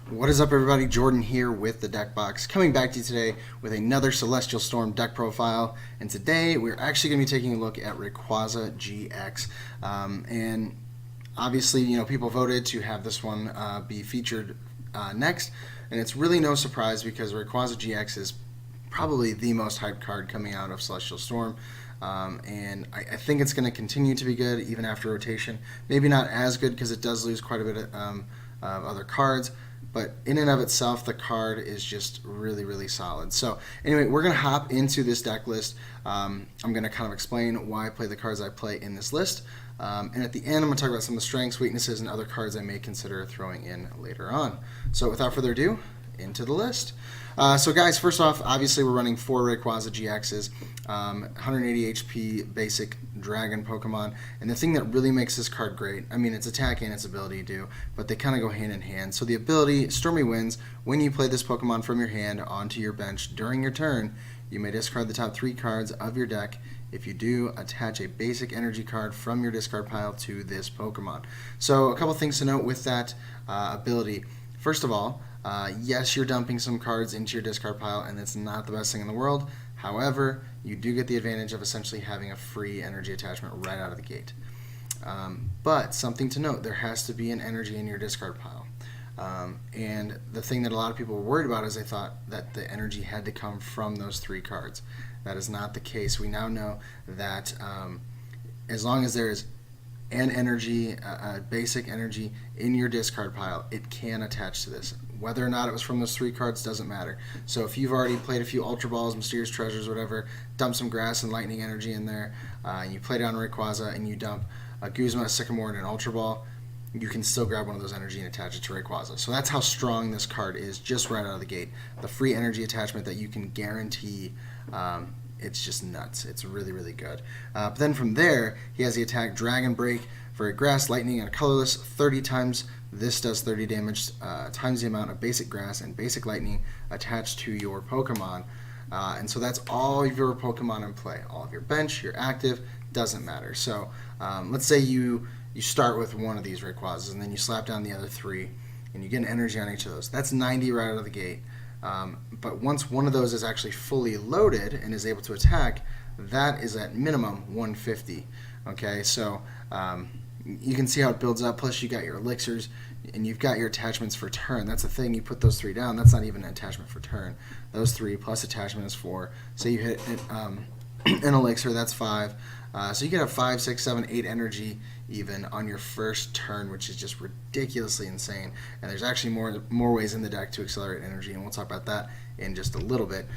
What is up, everybody? Jordan here with the Deck Box, coming back to you today with another Celestial Storm deck profile. And today we're actually going to be taking a look at Rayqauza GX. And obviously, people voted to have this one be featured next. And it's really no surprise because Rayqauza GX is probably the most hyped card coming out of Celestial Storm. And I think it's going to continue to be good even after rotation. Maybe not as good because it does lose quite a bit of other cards. But in and of itself, the card is just really, really solid. So anyway, we're going to hop into this deck list. I'm going to kind of explain why I play the cards I play in this list. And at the end, I'm going to talk about some of the strengths, weaknesses, and other cards I may consider throwing in later on. So without further ado, into the list. So guys, first off, obviously we're running 4 Rayqauza GXs, 180 HP basic dragon Pokemon, and the thing that really makes this card great, I mean its attack and its ability do, but they kind of go hand in hand. So the ability, Stormy Winds, when you play this Pokemon from your hand onto your bench during your turn, you may discard the top 3 cards of your deck. If you do, attach a basic energy card from your discard pile to this Pokemon. So a couple things to note with that ability. First of all, yes, you're dumping some cards into your discard pile, and it's not the best thing in the world. However, you do get the advantage of essentially having a free energy attachment right out of the gate. But something to note, there has to be an energy in your discard pile. And the thing that a lot of people were worried about is they thought that the energy had to come from those 3 cards. That is not the case. We now know that as long as there is an energy, a basic energy in your discard pile, it can attach to this. Whether or not it was from those 3 cards doesn't matter. So if you've already played a few Ultra Balls, Mysterious Treasures, whatever, dump some Grass and Lightning energy in there, and you play down Rayqauza and you dump a Guzma, a Sycamore, and an Ultra Ball, you can still grab one of those energy and attach it to Rayqauza. So that's how strong this card is just right out of the gate. The free energy attachment that you can guarantee, it's just nuts. It's really, really good. But then from there, he has the attack Dragon Break for a Grass, Lightning, and a colorless 30 times. This does 30 damage times the amount of basic Grass and basic Lightning attached to your Pokemon. And so that's all of your Pokemon in play. All of your bench, your active, doesn't matter. So let's say you start with one of these Rayquazas and then you slap down the other 3 and you get an energy on each of those. That's 90 right out of the gate. But once one of those is actually fully loaded and is able to attack, that is at minimum 150. Okay, so you can see how it builds up. Plus, you got your elixirs and you've got your attachments for turn. That's the thing. You put those 3 down. That's not even an attachment for turn. Those 3 plus attachment is 4. Say you hit an elixir, that's 5. So you can have 5, 6, 7, 8 energy even on your first turn, which is just ridiculously insane. And there's actually more ways in the deck to accelerate energy, and we'll talk about that in just a little bit.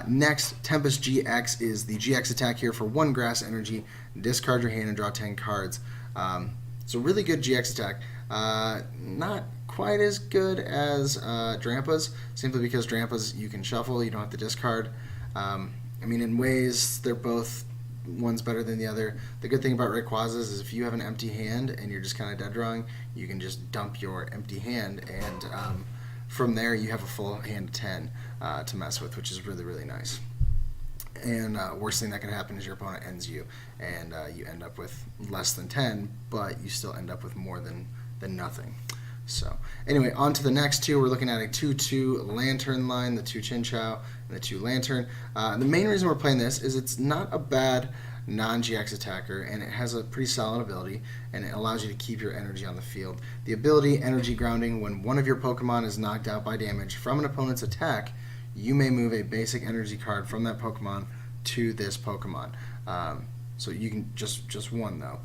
Next, Tempest GX is the GX attack here for 1 Grass energy. Discard your hand and draw 10 cards. So really good GX attack. Not quite as good as Drampa's, simply because Drampa's you can shuffle, you don't have to discard. I mean, in ways, they're both one's better than the other. The good thing about Rayquazas is if you have an empty hand and you're just kind of dead drawing, you can just dump your empty hand, and from there you have a full hand of 10 to mess with, which is really, really nice. And worst thing that can happen is your opponent ends you, and you end up with less than 10, but you still end up with more than nothing. So anyway, on to the next 2. We're looking at a 2-2 Lantern line, the 2 Chinchou and the 2 Lantern. The main reason we're playing this is it's not a bad non-GX attacker, and it has a pretty solid ability, and it allows you to keep your energy on the field. The ability, Energy Grounding, when one of your Pokemon is knocked out by damage from an opponent's attack, you may move a basic energy card from that Pokemon to this Pokemon. So you can just one, though.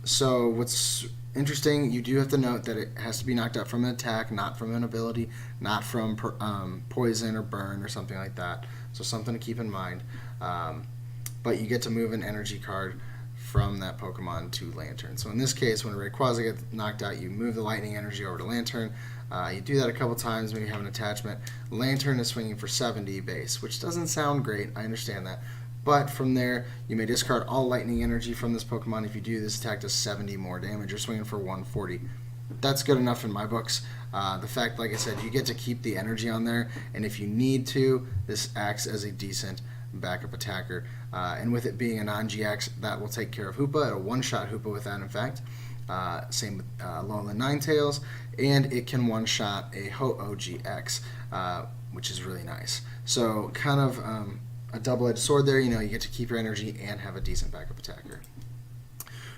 So what's interesting, you do have to note that it has to be knocked out from an attack, not from an ability, not from poison or burn or something like that. So something to keep in mind. But you get to move an energy card from that Pokemon to Lantern. So in this case, when a Rayquaza gets knocked out, you move the lightning energy over to Lantern. You do that a couple times, maybe have an attachment. Lantern is swinging for 70 base, which doesn't sound great, I understand that. But from there, you may discard all lightning energy from this Pokemon. If you do, this attack does 70 more damage. You're swinging for 140. That's good enough in my books. The fact, like I said, you get to keep the energy on there, and if you need to, this acts as a decent backup attacker. And with it being a non-GX, that will take care of Hoopa, a one-shot Hoopa with that, in fact. Same with Alolan Ninetales, and it can one-shot a Ho-Oh GX, which is really nice. So kind of a double-edged sword there. You get to keep your energy and have a decent backup attacker.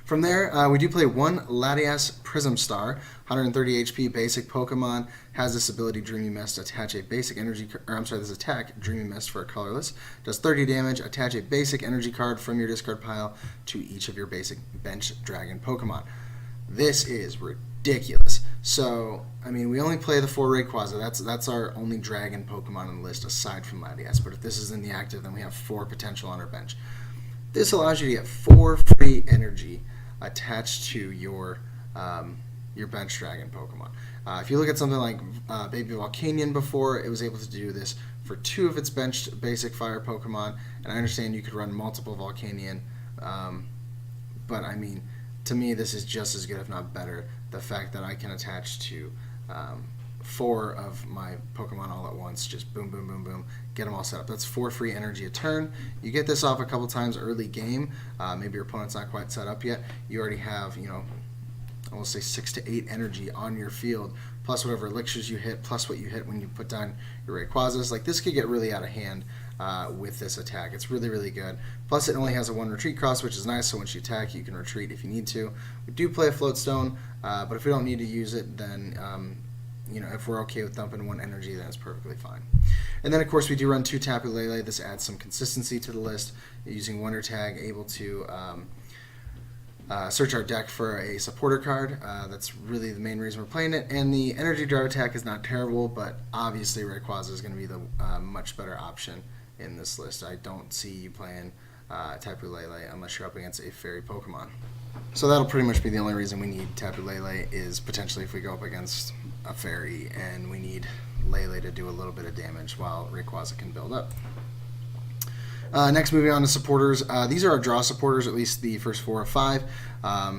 From there, we do play one Latias Prism Star, 130 HP basic Pokemon, has this ability Dreamy Mist, attach a basic energy, this attack, Dreamy Mist for a colorless, does 30 damage, attach a basic energy card from your discard pile to each of your basic bench dragon Pokemon. This is ridiculous. So, we only play the 4 Rayquaza. That's our only dragon Pokemon on the list aside from Latias, but if this is in the active, then we have 4 potential on our bench. This allows you to get 4 free energy attached to your bench dragon Pokemon. If you look at something like Baby Volcanion before, it was able to do this for 2 of its benched basic fire Pokemon, and I understand you could run multiple Volcanion, but to me this is just as good if not better, the fact that I can attach to 4 of my Pokemon all at once, just boom, boom, boom, boom, get them all set up. That's 4 free energy a turn. You get this off a couple times early game. Maybe your opponent's not quite set up yet. You already have, I will say 6 to 8 energy on your field, plus whatever elixirs you hit, plus what you hit when you put down your Rayquazas. Like, this could get really out of hand with this attack. It's really, really good. Plus, it only has a 1 retreat cost, which is nice, so once you attack, you can retreat if you need to. We do play a Float Stone, but if we don't need to use it, then if we're okay with dumping 1 energy, then it's perfectly fine. And then, of course, we do run 2 Tapu Lele. This adds some consistency to the list. Using Wonder Tag, able to search our deck for a supporter card. That's really the main reason we're playing it. And the Energy Drive attack is not terrible, but obviously Rayquaza is going to be the much better option in this list. I don't see you playing Tapu Lele unless you're up against a fairy Pokemon. So that'll pretty much be the only reason we need Tapu Lele, is potentially if we go up against a fairy and we need Lele to do a little bit of damage while Rayquaza can build up. Next, moving on to supporters. These are our draw supporters, at least the first 4 or 5.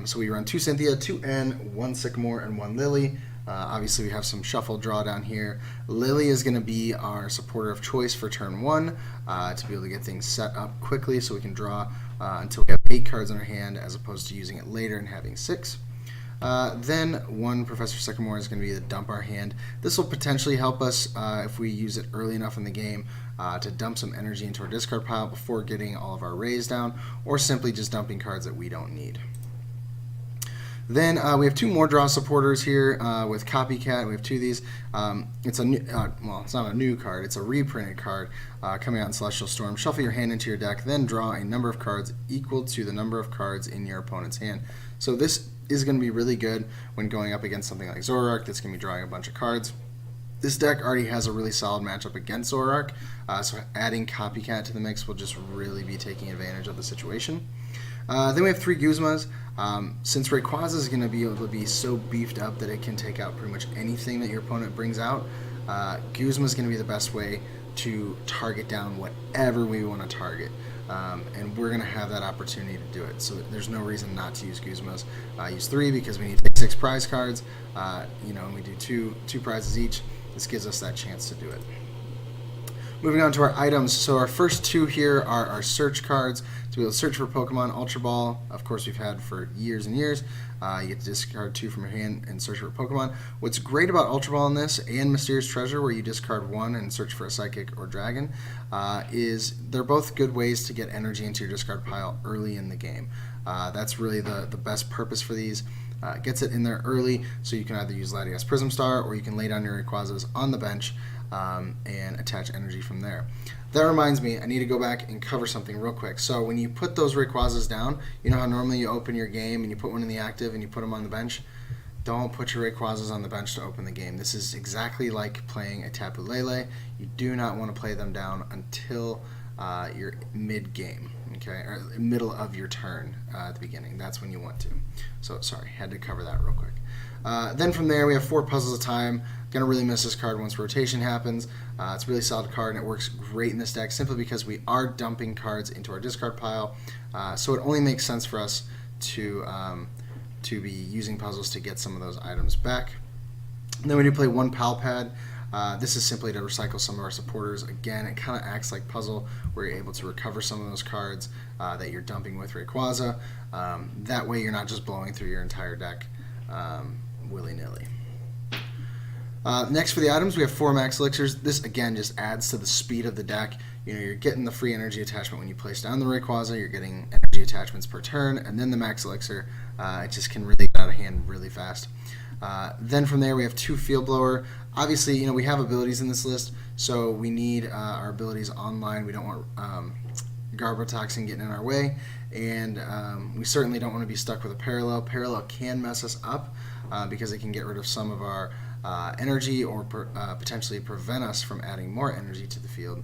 So we run 2 Cynthia, 2 N, 1 Sycamore, and 1 Lily. Obviously, we have some shuffle draw down here. Lily is going to be our supporter of choice for turn 1 to be able to get things set up quickly so we can draw until we have 8 cards in our hand, as opposed to using it later and having 6. Then 1 Professor Sycamore is going to be the dump our hand. This will potentially help us if we use it early enough in the game to dump some energy into our discard pile before getting all of our rays down, or simply just dumping cards that we don't need. Then we have 2 more draw supporters here with Copycat. We have 2 of these. It's a new, it's not a new card. It's a reprinted card coming out in Celestial Storm. Shuffle your hand into your deck, then draw a number of cards equal to the number of cards in your opponent's hand. So this is going to be really good when going up against something like Zoroark that's going to be drawing a bunch of cards. This deck already has a really solid matchup against Zoroark, so adding Copycat to the mix will just really be taking advantage of the situation. Then we have 3 Guzmas. Since Rayquaza is going to be able to be so beefed up that it can take out pretty much anything that your opponent brings out, Guzma is going to be the best way to target down whatever we want to target. And we're going to have that opportunity to do it. So there's no reason not to use Guzmas. Use 3 because we need to take 6 prize cards, and we do two prizes each. This gives us that chance to do it. Moving on to our items. So our first 2 here are our search cards. To be able to search for Pokemon. Ultra Ball, of course, we've had for years and years. You get to discard 2 from your hand and search for Pokemon. What's great about Ultra Ball in this, and Mysterious Treasure, where you discard 1 and search for a Psychic or Dragon, is they're both good ways to get energy into your discard pile early in the game. That's really the best purpose for these. Gets it in there early, so you can either use Latias Prism Star, or you can lay down your Rayquazas on the bench and attach energy from there. That reminds me, I need to go back and cover something real quick. So when you put those Rayquazas down, you know how normally you open your game and you put one in the active and you put them on the bench? Don't put your Rayquazas on the bench to open the game. This is exactly like playing a Tapu Lele. You do not want to play them down until you're mid-game, okay, or middle of your turn at the beginning. That's when you want to. So sorry, had to cover that real quick. Then from there, we have 4 puzzles a time. Gonna really miss this card once rotation happens. It's a really solid card, and it works great in this deck simply because we are dumping cards into our discard pile. So it only makes sense for us to be using puzzles to get some of those items back. And then we do play 1 Pal Pad. This is simply to recycle some of our supporters. Again, it kind of acts like puzzle, where you're able to recover some of those cards that you're dumping with Rayqauza. That way you're not just blowing through your entire deck willy-nilly. Next for the items, we have 4 max elixirs. This again just adds to the speed of the deck. You're getting the free energy attachment when you place down the Rayqauza. You're getting energy attachments per turn, and then the max elixir. It just can really get out of hand really fast. Then from there we have 2 field blower. Obviously, we have abilities in this list, so we need our abilities online. We don't want Garbotoxin getting in our way, and we certainly don't want to be stuck with a parallel. Parallel can mess us up because it can get rid of some of our energy or potentially prevent us from adding more energy to the field.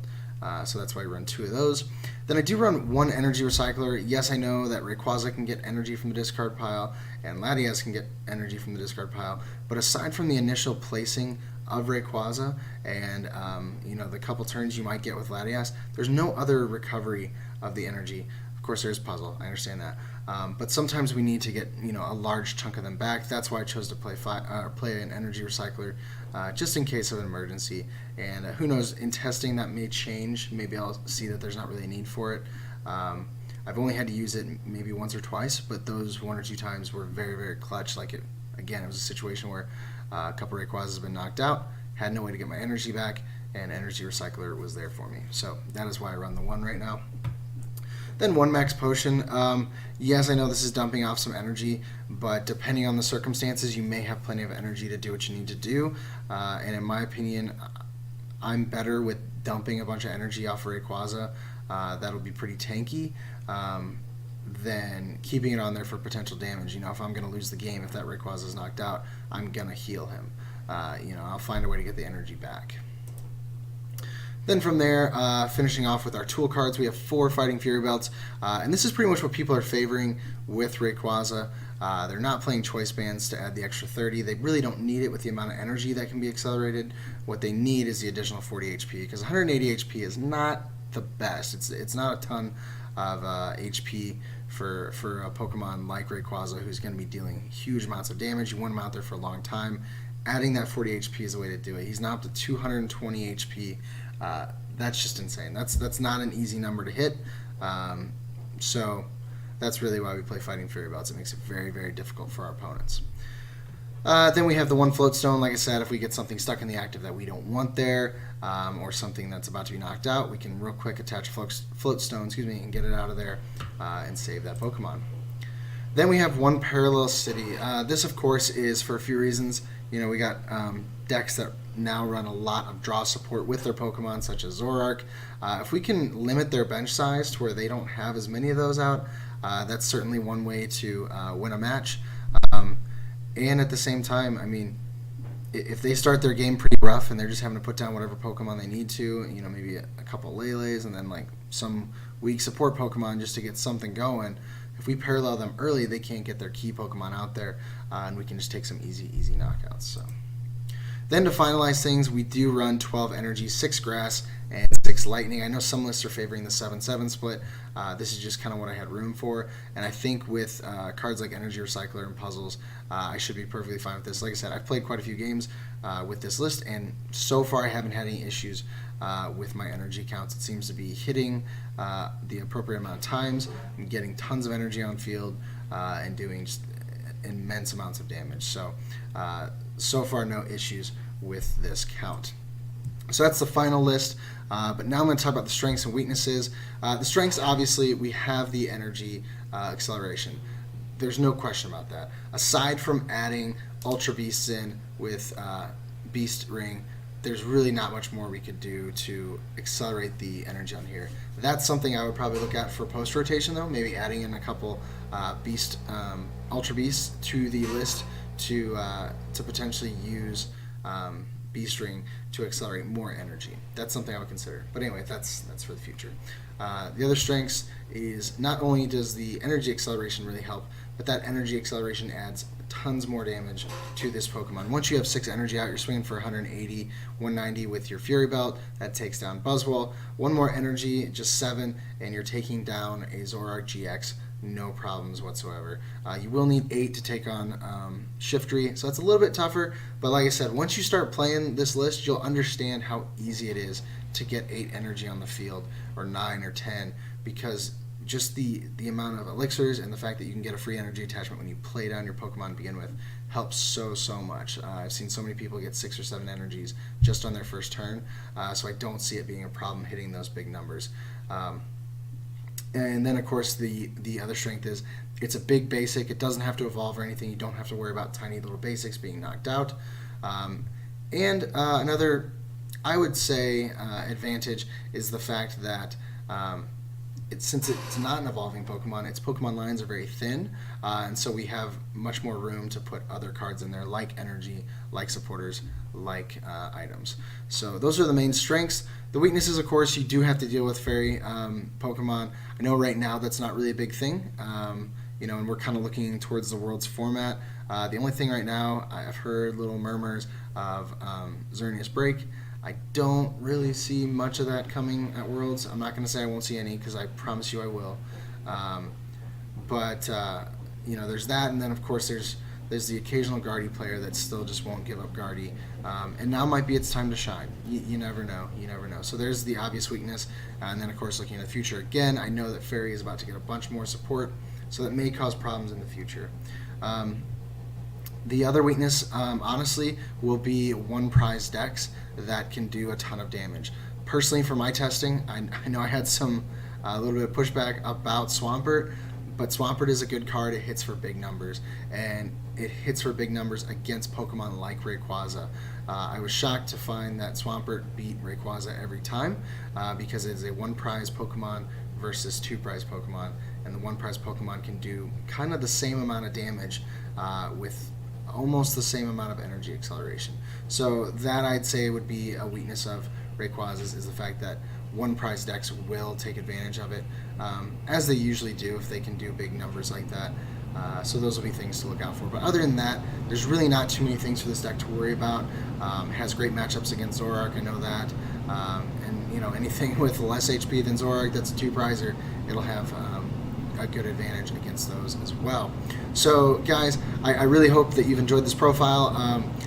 So that's why we run 2 of those. Then I do run 1 energy recycler. Yes, I know that Rayqauza can get energy from the discard pile, and Latias can get energy from the discard pile. But aside from the initial placing of Rayqauza and the couple turns you might get with Latias, there's no other recovery of the energy. Of course, there's puzzle. I understand that. But sometimes we need to get a large chunk of them back. That's why I chose to play an energy recycler, just in case of an emergency. And who knows, in testing that may change. Maybe I'll see that there's not really a need for it. I've only had to use it maybe once or twice, but those 1 or 2 times were very, very clutch. It was a situation where a couple of Rayquazas have been knocked out, had no way to get my energy back, and energy recycler was there for me. So that is why I run the 1 right now. Then 1 max potion. Yes, I know this is dumping off some energy, but depending on the circumstances, you may have plenty of energy to do what you need to do. And in my opinion, I'm better with dumping a bunch of energy off Rayquauza. That'll be pretty tanky. Than keeping it on there for potential damage. If I'm going to lose the game, if that Rayquaza is knocked out, I'm going to heal him. I'll find a way to get the energy back. Then from there, finishing off with our tool cards, we have 4 Fighting Fury Belts, and this is pretty much what people are favoring with Rayquauza. They're not playing choice bands to add the extra 30. They really don't need it with the amount of energy that can be accelerated. What they need is the additional 40 HP, because 180 HP is not the best. It's not a ton of HP for a Pokemon like Rayquauza, who's going to be dealing huge amounts of damage. You want him out there for a long time. Adding that 40 HP is the way to do it. He's now up to 220 HP. That's just insane. That's not an easy number to hit. So that's really why we play Fighting Fury Belts. It makes it very, very difficult for our opponents. Then we have the 1 float stone. Like I said, if we get something stuck in the active that we don't want there, or something that's about to be knocked out, we can real quick attach float stone, and get it out of there and save that Pokemon. Then we have 1 parallel city. This, of course, is for a few reasons. We got decks that now run a lot of draw support with their Pokemon, such as Zoroark. If we can limit their bench size to where they don't have as many of those out, that's certainly one way to win a match. And at the same time, if they start their game pretty rough and they're just having to put down whatever Pokemon they need to, maybe a couple Lele's and then some weak support Pokemon just to get something going, if we parallel them early, they can't get their key Pokemon out there, and we can just take some easy knockouts. So. Then to finalize things, we do run 12 energy, 6 grass, and 6 lightning. I know some lists are favoring the 7-7 split. This is just kind of what I had room for, and I think with cards like Energy Recycler and Puzzles, I should be perfectly fine with this. Like I said, I've played quite a few games with this list, and so far I haven't had any issues with my energy counts. It seems to be hitting the appropriate amount of times. I'm getting tons of energy on field and doing just immense amounts of damage. So far, no issues with this count. So that's the final list, but now I'm going to talk about the strengths and weaknesses. The strengths, obviously, we have the energy acceleration. There's no question about that. Aside from adding Ultra Beasts in with Beast Ring, there's really not much more we could do to accelerate the energy on here. That's something I would probably look at for post-rotation, though, maybe adding in a couple Ultra Beasts to the list to potentially use Beast Ring to accelerate more energy. That's something I would consider. But anyway, that's for the future. The other strengths is not only does the energy acceleration really help, but that energy acceleration adds tons more damage to this Pokemon. Once you have 6 energy out, you're swinging for 180, 190 with your Fury Belt. That takes down Buzzwole. 1 more energy, just 7, and you're taking down a Zoroark GX no problems whatsoever. You will need 8 to take on Shiftry, so it's a little bit tougher, but like I said, once you start playing this list, you'll understand how easy it is to get 8 energy on the field, or 9 or 10, because just the amount of elixirs and the fact that you can get a free energy attachment when you play down your Pokemon to begin with helps so much. I've seen so many people get 6 or 7 energies just on their first turn, so I don't see it being a problem hitting those big numbers. And then, of course, the other strength is it's a big basic. It doesn't have to evolve or anything. You don't have to worry about tiny little basics being knocked out. And another, I would say, advantage is the fact that since it's not an evolving Pokemon, its Pokemon lines are very thin, and so we have much more room to put other cards in there, like energy, like supporters, like items. So those are the main strengths. The weaknesses, of course, you do have to deal with fairy Pokemon. I know right now that's not really a big thing, and we're kind of looking towards the Worlds format. The only thing right now, I've heard little murmurs of Xerneas Break. I don't really see much of that coming at Worlds. I'm not going to say I won't see any, because I promise you I will. But there's that, and then of course there's the occasional Guardy player that still just won't give up Guardy. And now might be its time to shine. You never know. You never know. So there's the obvious weakness. And then, of course, looking at the future, again, I know that Fairy is about to get a bunch more support, so that may cause problems in the future. The other weakness, honestly, will be one prize decks that can do a ton of damage. Personally, for my testing, I know I had a little bit of pushback about Swampert, but Swampert is a good card. It hits for big numbers, and it hits for big numbers against Pokemon like Rayqauza. I was shocked to find that Swampert beat Rayqauza every time, because it is a one prize Pokemon versus 2 prize Pokemon, and the 1 prize Pokemon can do kind of the same amount of damage with almost the same amount of energy acceleration. So that, I'd say, would be a weakness of Rayquaza's, is the fact that 1 prize decks will take advantage of it, as they usually do if they can do big numbers like that. So those will be things to look out for. But other than that, there's really not too many things for this deck to worry about. It has great matchups against Zoroark, I know that. And anything with less HP than Zoroark that's a 2-prizer, it'll have a good advantage against those as well. So guys, I really hope that you've enjoyed this profile.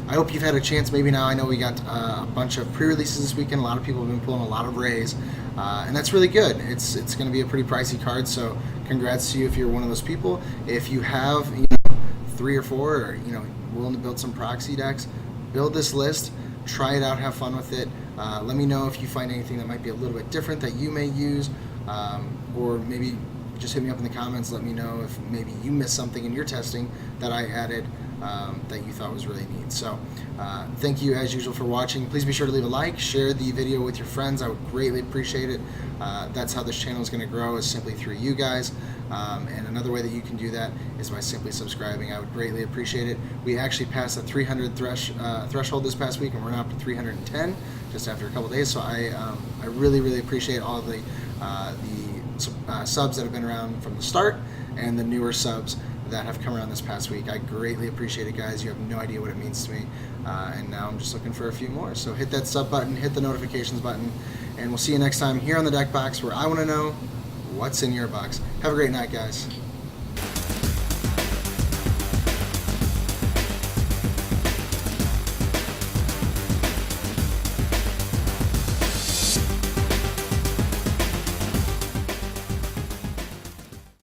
I hope you've had a chance. Maybe now, I know we got a bunch of pre-releases this weekend. A lot of people have been pulling a lot of Rays, and that's really good. It's going to be a pretty pricey card, so congrats to you if you're one of those people. If you have 3 or 4, or willing to build some proxy decks, build this list, try it out, have fun with it. Let me know if you find anything that might be a little bit different that you may use, or maybe just hit me up in the comments. Let me know if maybe you missed something in your testing that I added that you thought was really neat. So thank you as usual for watching. Please be sure to leave a like, share the video with your friends. I would greatly appreciate it. That's how this channel is going to grow, is simply through you guys. And another way that you can do that is by simply subscribing. I would greatly appreciate it. We actually passed the 300 threshold this past week, and we're now up to 310 just after a couple days. So I really appreciate all of the subs that have been around from the start, and the newer subs that have come around this past week. I greatly appreciate it, guys. You have no idea what it means to me. And now I'm just looking for a few more. So hit that sub button, hit the notifications button, and we'll see you next time here on the Deck Box, where I want to know what's in your box. Have a great night, guys.